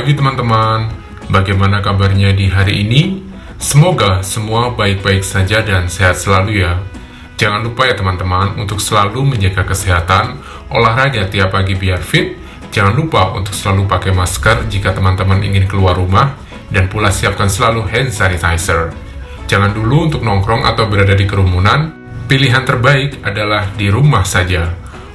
pagi teman-teman, bagaimana kabarnya di hari ini? Semoga semua baik-baik saja dan sehat selalu ya. Jangan lupa ya teman-teman untuk selalu menjaga kesehatan, olahraga tiap pagi biar fit. Jangan lupa untuk selalu pakai masker jika teman-teman ingin keluar rumah, dan pula siapkan selalu hand sanitizer. Jangan dulu untuk nongkrong atau berada di kerumunan, pilihan terbaik adalah di rumah saja.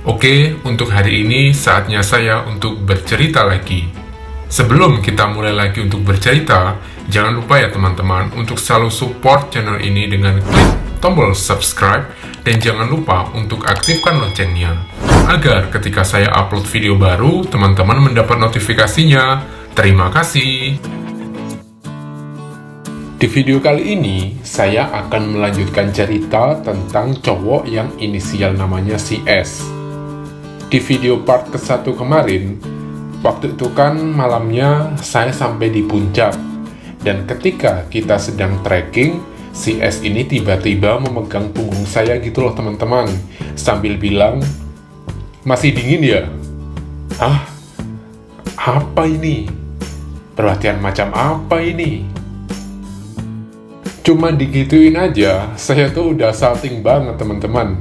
Oke, untuk hari ini saatnya saya untuk bercerita lagi. Sebelum kita mulai lagi untuk bercerita, jangan lupa ya teman-teman untuk selalu support channel ini dengan klik tombol subscribe dan jangan lupa untuk aktifkan loncengnya agar ketika saya upload video baru, teman-teman mendapat notifikasinya. Terima kasih. Di video kali ini, saya akan melanjutkan cerita tentang cowok yang inisial namanya si S. Di video part ke-1 kemarin, waktu itu kan malamnya saya sampai di puncak. Dan ketika kita sedang trekking, si S ini tiba-tiba memegang punggung saya gitu loh teman-teman. Sambil bilang, "Masih dingin ya?" "Hah? Apa ini? Perhatian macam apa ini?" Cuma digituin aja, saya tuh udah salting banget teman-teman.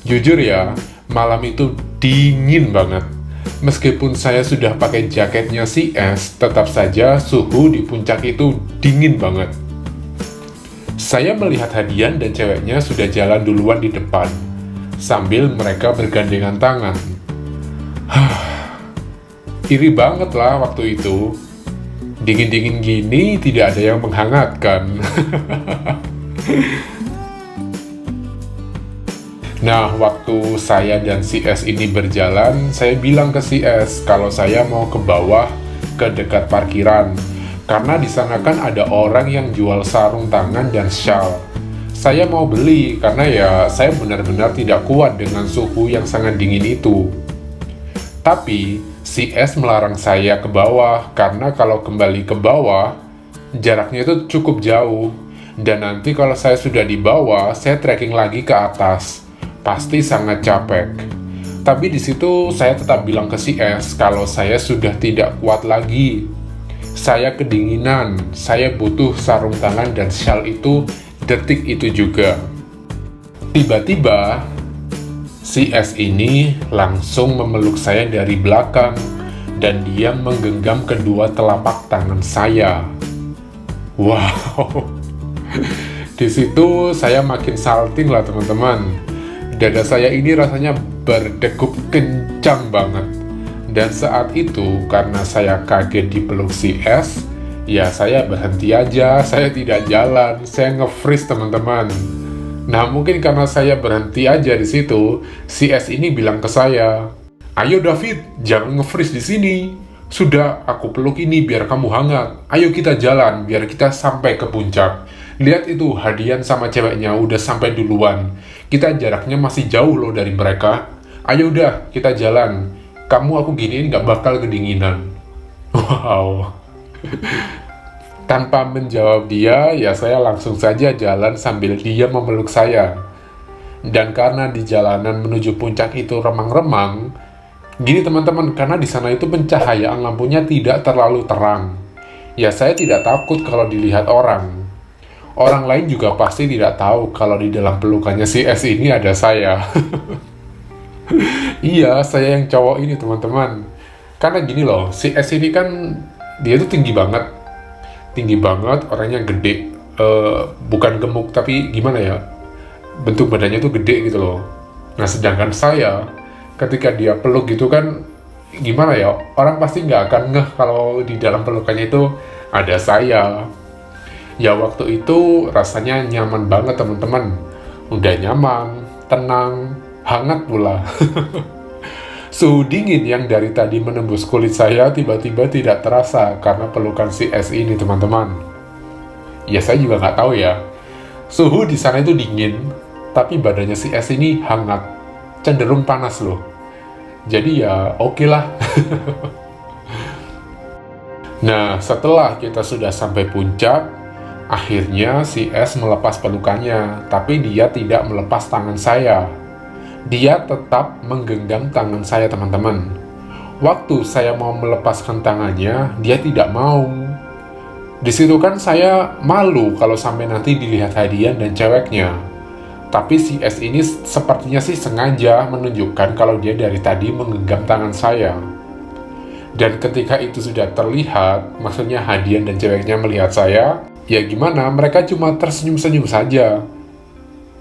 Jujur ya, malam itu dingin banget. Meskipun saya sudah pakai jaketnya si S, tetap saja suhu di puncak itu dingin banget. Saya melihat Hadian dan ceweknya sudah jalan duluan di depan, sambil mereka bergandengan tangan. Iri banget lah waktu itu. Dingin-dingin gini tidak ada yang menghangatkan. Nah, waktu saya dan si S ini berjalan, saya bilang ke si S kalau saya mau ke bawah ke dekat parkiran. Karena di sana kan ada orang yang jual sarung tangan dan shawl. Saya mau beli karena ya saya benar-benar tidak kuat dengan suhu yang sangat dingin itu. Tapi si S melarang saya ke bawah karena kalau kembali ke bawah jaraknya itu cukup jauh. Dan nanti kalau saya sudah di bawah, saya trekking lagi ke atas. Pasti sangat capek. Tapi di situ saya tetap bilang ke si S kalau saya sudah tidak kuat lagi. Saya kedinginan, saya butuh sarung tangan dan shawl itu detik itu juga. Tiba-tiba, si S ini langsung memeluk saya dari belakang dan dia menggenggam kedua telapak tangan saya. Wow. Di situ saya makin salting lah teman-teman. Dada saya ini rasanya berdegup kencang banget. Dan saat itu, karena saya kaget dipeluk si S, ya saya berhenti aja, saya tidak jalan, saya nge-freeze teman-teman. Nah, mungkin karena saya berhenti aja di situ, si S ini bilang ke saya, "Ayo David, jangan nge-freeze di sini. Sudah, aku peluk ini biar kamu hangat. Ayo kita jalan, biar kita sampai ke puncak. Lihat itu, Hadian sama ceweknya udah sampai duluan. Kita jaraknya masih jauh loh dari mereka. Ayo udah, kita jalan. Kamu aku giniin gak bakal kedinginan." Wow. Tanpa menjawab dia, ya saya langsung saja jalan sambil dia memeluk saya. Dan karena di jalanan menuju puncak itu remang-remang, gini teman-teman, karena di sana itu pencahayaan lampunya tidak terlalu terang. Ya saya tidak takut kalau dilihat orang. Orang lain juga pasti tidak tahu kalau di dalam pelukannya si S ini ada saya. Iya, saya yang cowok ini teman-teman. Karena gini loh, si S ini kan dia tuh tinggi banget. Tinggi banget, orangnya gede. Bukan gemuk, tapi gimana ya, bentuk badannya tuh gede gitu loh. Nah, sedangkan saya, ketika dia peluk gitu kan, gimana ya, orang pasti nggak akan ngeh kalau di dalam pelukannya itu ada saya. Ya waktu itu rasanya nyaman banget teman-teman. Udah nyaman, tenang, hangat pula. Suhu dingin yang dari tadi menembus kulit saya tiba-tiba tidak terasa karena pelukan si S ini teman-teman. Ya saya juga nggak tahu ya. Suhu di sana itu dingin, tapi badannya si S ini hangat, cenderung panas loh. Jadi ya oke lah. Nah setelah kita sudah sampai puncak, akhirnya si S melepas pelukannya, tapi dia tidak melepas tangan saya. Dia tetap menggenggam tangan saya teman-teman. Waktu saya mau melepaskan tangannya, dia tidak mau. Di situ kan saya malu kalau sampai nanti dilihat Hadian dan ceweknya. Tapi si S ini sepertinya sih sengaja menunjukkan kalau dia dari tadi menggenggam tangan saya. Dan ketika itu sudah terlihat, maksudnya Hadian dan ceweknya melihat saya, ya gimana, mereka cuma tersenyum-senyum saja.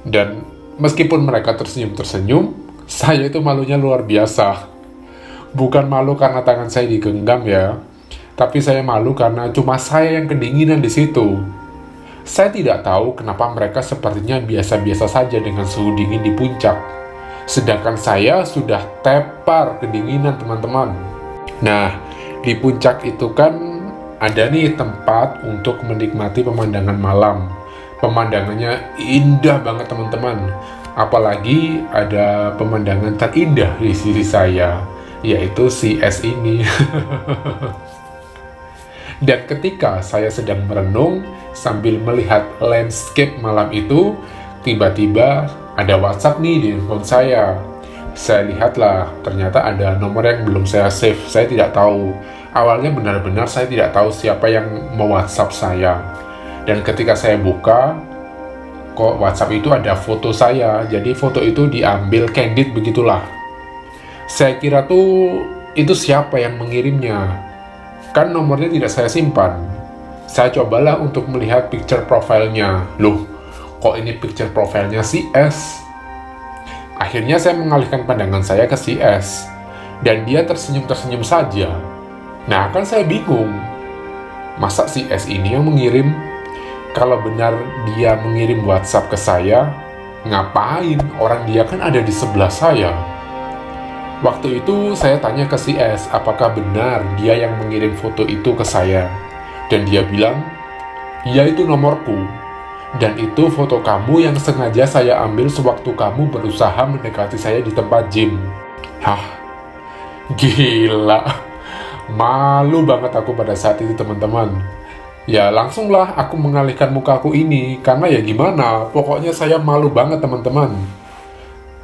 Dan meskipun mereka tersenyum-tersenyum, saya itu malunya luar biasa. Bukan malu karena tangan saya digenggam ya, tapi saya malu karena cuma saya yang kedinginan di situ. Saya tidak tahu kenapa mereka sepertinya biasa-biasa saja dengan suhu dingin di puncak. Sedangkan saya sudah tepar kedinginan, teman-teman. Nah, di puncak itu kan ada nih tempat untuk menikmati pemandangan malam. Pemandangannya indah banget, teman-teman. Apalagi ada pemandangan terindah di sisi saya, yaitu si es ini. Dan ketika saya sedang merenung sambil melihat landscape malam itu, tiba-tiba ada WhatsApp nih di handphone saya. Saya lihatlah, ternyata ada nomor yang belum saya save. Saya tidak tahu. Awalnya benar-benar saya tidak tahu siapa yang mau WhatsApp saya. Dan ketika saya buka, kok WhatsApp itu ada foto saya. Jadi foto itu diambil candid begitulah. Saya kira tuh itu siapa yang mengirimnya. Kan nomornya tidak saya simpan. Saya cobalah untuk melihat picture profile-nya. Loh, kok ini picture profile-nya si S? Akhirnya saya mengalihkan pandangan saya ke si S. Dan dia tersenyum-tersenyum saja. Nah, kan saya bingung. Masa si S ini yang mengirim? Kalau benar dia mengirim WhatsApp ke saya, ngapain? Orang dia kan ada di sebelah saya. Waktu itu saya tanya ke si S, apakah benar dia yang mengirim foto itu ke saya? Dan dia bilang, iya itu nomorku. Dan itu foto kamu yang sengaja saya ambil sewaktu kamu berusaha mendekati saya di tempat gym. Hah? Gila. Malu banget aku pada saat itu, teman-teman. Ya langsunglah aku mengalihkan mukaku ini, karena ya gimana, pokoknya saya malu banget, teman-teman.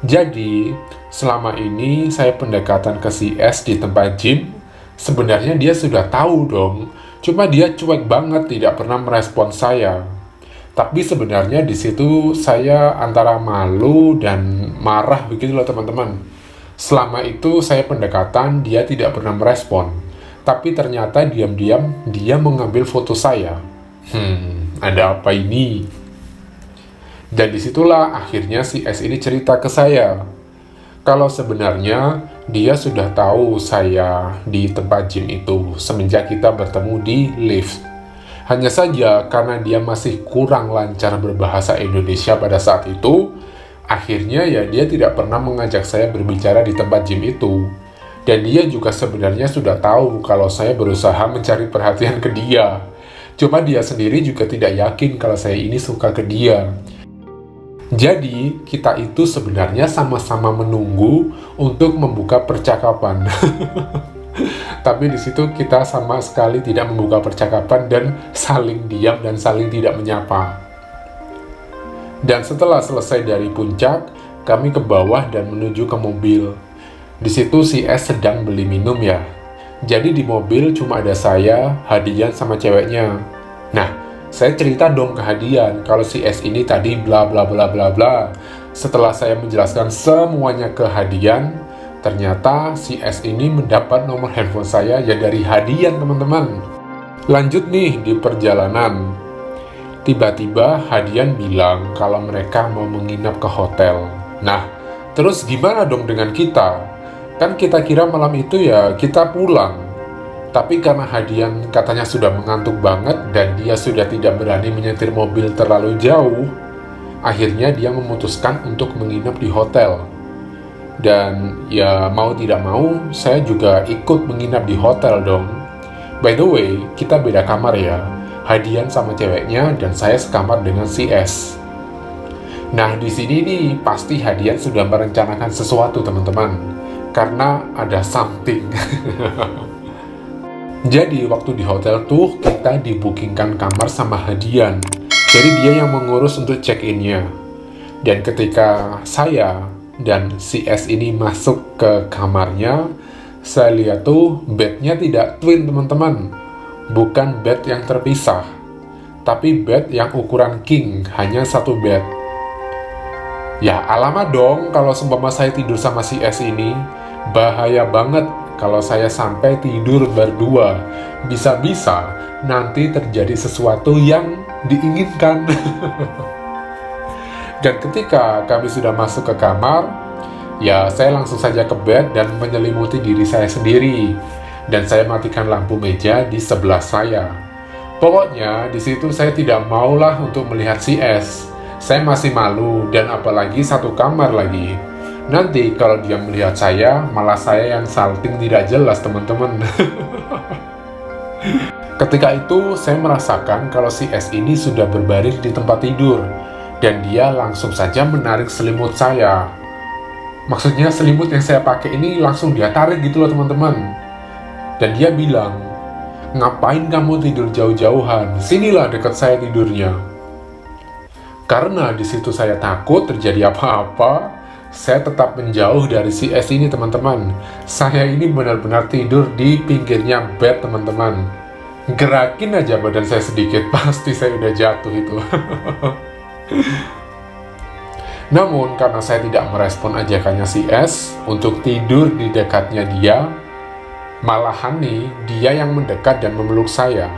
Jadi, selama ini saya pendekatan ke si S di tempat gym, sebenarnya dia sudah tahu dong. Cuma dia cuek banget, tidak pernah merespon saya. Tapi sebenarnya di situ saya antara malu dan marah begitu loh, teman-teman. Selama itu saya pendekatan, dia tidak pernah merespon. Tapi ternyata diam-diam dia mengambil foto saya. Ada apa ini? Dan disitulah akhirnya si S ini cerita ke saya. Kalau sebenarnya dia sudah tahu saya di tempat gym itu semenjak kita bertemu di lift. Hanya saja karena dia masih kurang lancar berbahasa Indonesia pada saat itu, akhirnya ya dia tidak pernah mengajak saya berbicara di tempat gym itu. Dan dia juga sebenarnya sudah tahu kalau saya berusaha mencari perhatian ke dia. Cuma dia sendiri juga tidak yakin kalau saya ini suka ke dia. Jadi, kita itu sebenarnya sama-sama menunggu untuk membuka percakapan. Tapi di situ kita sama sekali tidak membuka percakapan dan saling diam dan saling tidak menyapa. Dan setelah selesai dari puncak, kami ke bawah dan menuju ke mobil. Di situ si S sedang beli minum ya. Jadi di mobil cuma ada saya, Hadian sama ceweknya. Nah, saya cerita dong ke Hadian kalau si S ini tadi bla bla bla bla bla. Setelah saya menjelaskan semuanya ke Hadian, ternyata si S ini mendapat nomor handphone saya ya dari Hadian, teman-teman. Lanjut nih di perjalanan. Tiba-tiba Hadian bilang kalau mereka mau menginap ke hotel. Nah, terus gimana dong dengan kita? Kan kita kira malam itu ya kita pulang. Tapi karena Hadian katanya sudah mengantuk banget dan dia sudah tidak berani menyetir mobil terlalu jauh, akhirnya dia memutuskan untuk menginap di hotel. Dan ya mau tidak mau, saya juga ikut menginap di hotel dong. By the way, kita beda kamar ya. Hadian sama ceweknya dan saya sekamar dengan si S. Nah, di sini nih pasti Hadian sudah merencanakan sesuatu, teman-teman. Karena ada something. Jadi, waktu di hotel tuh kita dibookingkan kamar sama Hadian. Jadi dia yang mengurus untuk check-in-nya. Dan ketika saya dan si S ini masuk ke kamarnya, Saya lihat tuh bednya tidak twin teman-teman, bukan bed yang terpisah, tapi bed yang ukuran king, hanya satu bed. Ya alamat dong kalau seumpama saya tidur sama si S ini, bahaya banget kalau saya sampai tidur berdua. Bisa-bisa nanti terjadi sesuatu yang diinginkan. Dan ketika kami sudah masuk ke kamar, ya saya langsung saja ke bed dan menyelimuti diri saya sendiri. Dan saya matikan lampu meja di sebelah saya. Pokoknya di situ saya tidak maulah untuk melihat si S. Saya masih malu dan apalagi satu kamar lagi. Nanti kalau dia melihat saya, malah saya yang salting tidak jelas teman-teman. Ketika itu saya merasakan kalau si S ini sudah berbaring di tempat tidur. Dan dia langsung saja menarik selimut saya. Maksudnya selimut yang saya pakai ini langsung dia tarik gitu loh teman-teman. Dan dia bilang, "Ngapain kamu tidur jauh-jauhan? Sinilah dekat saya tidurnya." Karena di situ saya takut terjadi apa-apa, saya tetap menjauh dari si S ini teman-teman. Saya ini benar-benar tidur di pinggirnya bed teman-teman. Gerakin aja badan saya sedikit, pasti saya udah jatuh itu. Namun karena saya tidak merespon ajakannya si S untuk tidur di dekatnya dia, malahan nih dia yang mendekat dan memeluk saya.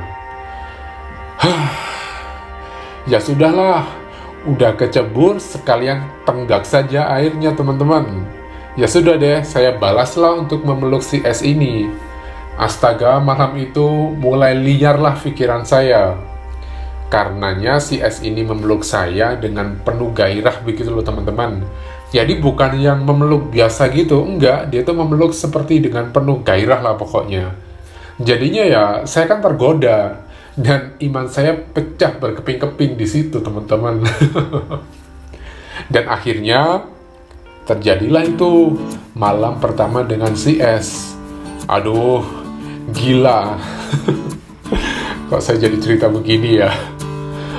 Ya sudahlah, udah kecebur sekalian tenggak saja airnya teman-teman. Ya sudah deh, saya balaslah untuk memeluk si S ini. Astaga, malam itu mulai liarlah pikiran saya. Karenanya si S ini memeluk saya dengan penuh gairah begitu loh teman-teman. Jadi bukan yang memeluk biasa gitu, enggak, dia tuh memeluk seperti dengan penuh gairah lah pokoknya. Jadinya ya saya kan tergoda dan iman saya pecah berkeping-keping di situ teman-teman. Dan akhirnya terjadilah itu malam pertama dengan si S. Aduh, gila. Kok saya jadi cerita begini ya?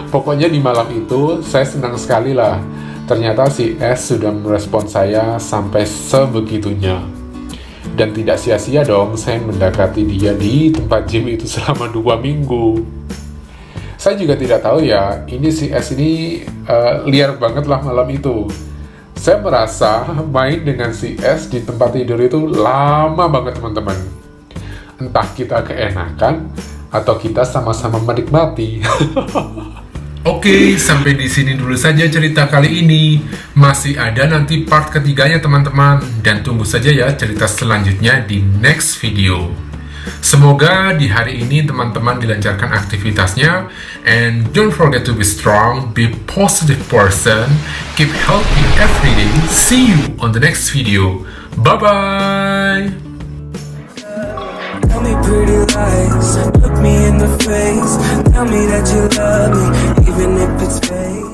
Pokoknya di malam itu saya senang sekali lah. Ternyata si S sudah merespon saya sampai sebegitunya. Dan tidak sia-sia dong saya mendekati dia di tempat gym itu selama 2 minggu. Saya juga tidak tahu ya, ini si S ini liar banget lah malam itu. Saya merasa main dengan si S di tempat tidur itu lama banget teman-teman. Entah kita keenakan atau kita sama-sama menikmati. Oke, sampai di sini dulu saja cerita kali ini. Masih ada nanti part ketiganya teman-teman. Dan tunggu saja ya cerita selanjutnya di next video. Semoga di hari ini teman-teman dilancarkan aktivitasnya. And don't forget to be strong, be positive person, keep healthy every day. See you on the next video. Bye-bye! Tell me pretty lies, look me in the face. Tell me that you love me, even if it's fake.